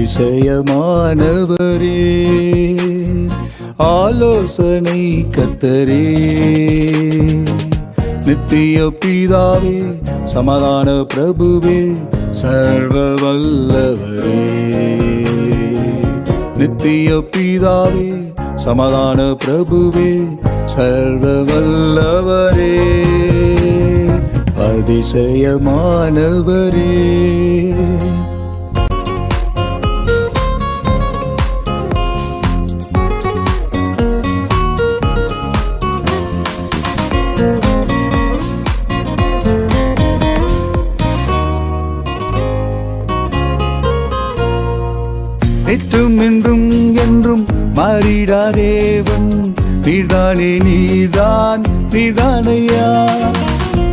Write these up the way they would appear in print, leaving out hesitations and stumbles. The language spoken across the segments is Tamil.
அதிசயமானவரே, ஆலோசனை கர்த்தரே, நித்திய பிதாவே, சமாதான பிரபுவே, சர்வ வல்லவரே. நித்திய பிதாவே, சமாதான பிரபுவே, சர்வ வல்லவரே, அதிசயமானவரே. நேற்றும் இன்றும் என்றும் மாறிடா தேவன், நீதானே நீதான் நீதானையா.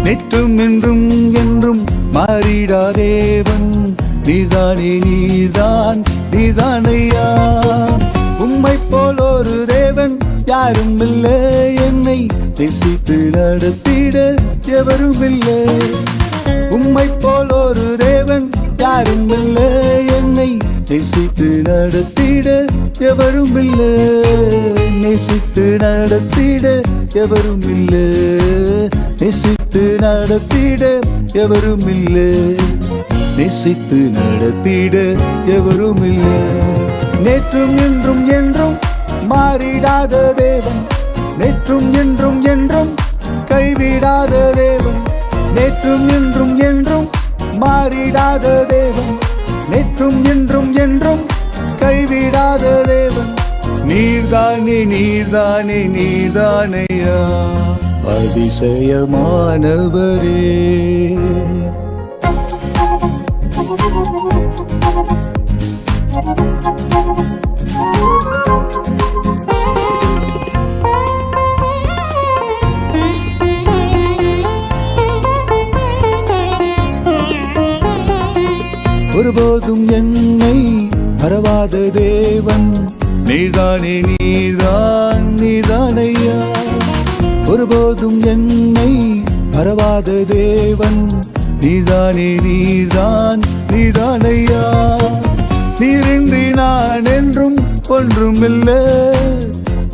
நேற்றும் இன்றும் என்றும் மாறிடா தேவன், நீதானே நீதான் நீதானையா. உம்மை போல் ஒரு தேவன் யாரும் இல்லை, என்னை நேசித்து நடத்திட எவரும் இல்லை. உம்மை போல் ஒரு தேவன் யாரும் இல்லை, என்னை நேசித்து நடத்திட எவரும் இல்லை. நேசித்து நடத்திட எவரும் இல்லை, நேசித்து நடத்திட எவரும் இல்லை, நேசித்து நடத்திட எவரும் இல்லை. நேற்றும் இன்றும் என்றும் மாறிடாத தேவன், நேற்றும் இன்றும் என்றும் கைவிடாத தேவன். நேற்றும் இன்றும் என்றும் மாறிடாத தேவன், நேற்றும் இன்றும் என்றும் கைவிடாத தேவன். நீர்தானே நீர்தானே நீர்தானையா, அதிசயமானவரே. ஒருபோதும் என்னை மறவாத தேவன், நீதானே நீதான் நீதானையா. ஒருபோதும் என்னை மறவாத தேவன், நீதானே நீதான் நீதானையா. நீரின்றி நான் என்றும் ஒன்றும் இல்லை,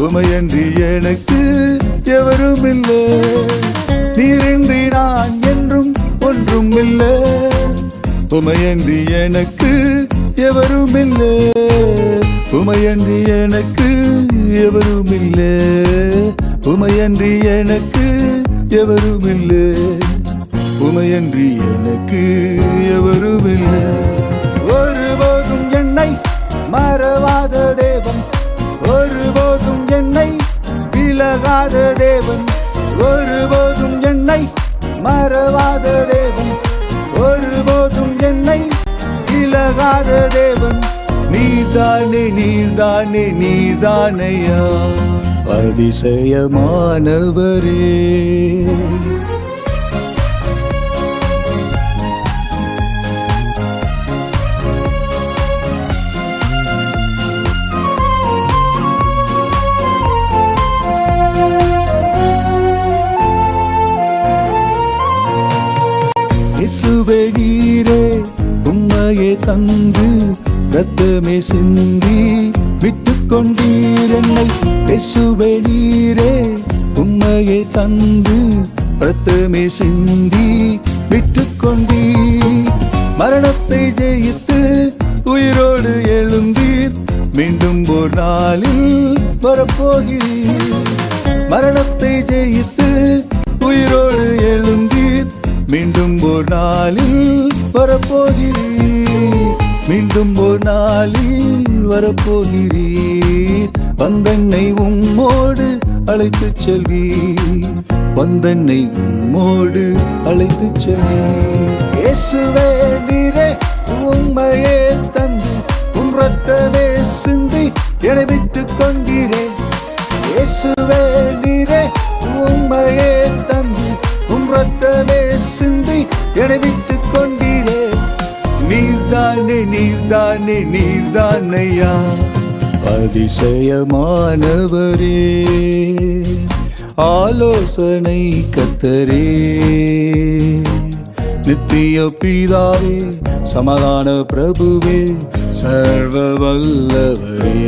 உமையன்றி எனக்கு எவரும் இல்லை. நீரின்றி நான் என்றும் ஒன்றும் இல்லை, உமையன்றி எனக்கு எவரும் இல்லை. உமையன்றி எனக்கு எவரும் இல்லை, உமையன்றி எனக்கு எவரும் இல்லை, உமையன்றி எனக்கு எவரும் இல்லை. ஒருபோதும் என்னை மறவாத தேவன், ஒருபோதும் என்னை விலகாத தேவன். ஒருபோதும் என்னை மறவாத தேவன், ஒருபோதும் என்னை விலகாத தேவன். நீதானே நீதானே நீதானையா, அதிசயமானவரே. இயேசுவே நீரே உம்மையே தந்து ரத்தமே சிந்தி விட்டுக் கொண்டீர் என்னை. இயேசுவே நீரே உம்மையே தந்து ரத்தமே சிந்தி விட்டுக் கொண்டீர். மரணத்தை ஜெயித்து உயிரோடு எழுந்தீர், மீண்டும் ஒரு நாளில் வரப்போகிறீர். மரணத்தை ஜெயித்து உயிரோடு எழுந்தீர், மீண்டும் ஒரு நாளில் வரப்போகிறீர், மீண்டும் ஒரு நாளில் வரப்போகிறீர். வந்தன்னை உம்மோடு அழைத்துச் செல்வீர், வந்தன்னை உம்மோடு அழைத்துச் செல்வீர். இயேசுவே நீரே உம்மையே தந்து உம் ரத்தமே சிந்தி என்னை விட்டுக் கொண்டீரே. இயேசுவே நீரே உம்மையே தந்து உம் ரத்தமே சிந்தி என்னை விட்டுக் கொண்டீரே. நீர்தானே நீர்தானே நீர்தானையா, அதிசயமானவரே. ஆலோசனை கர்த்தரே, நித்திய பிதாவே, சமாதான பிரபுவே, சர்வ வல்லவரே.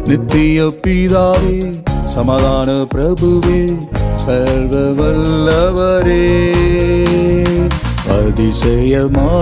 நித்திய பிதாவே, சமாதான பிரபுவே, சர்வ வல்லவரே, அதிசயமானவரே.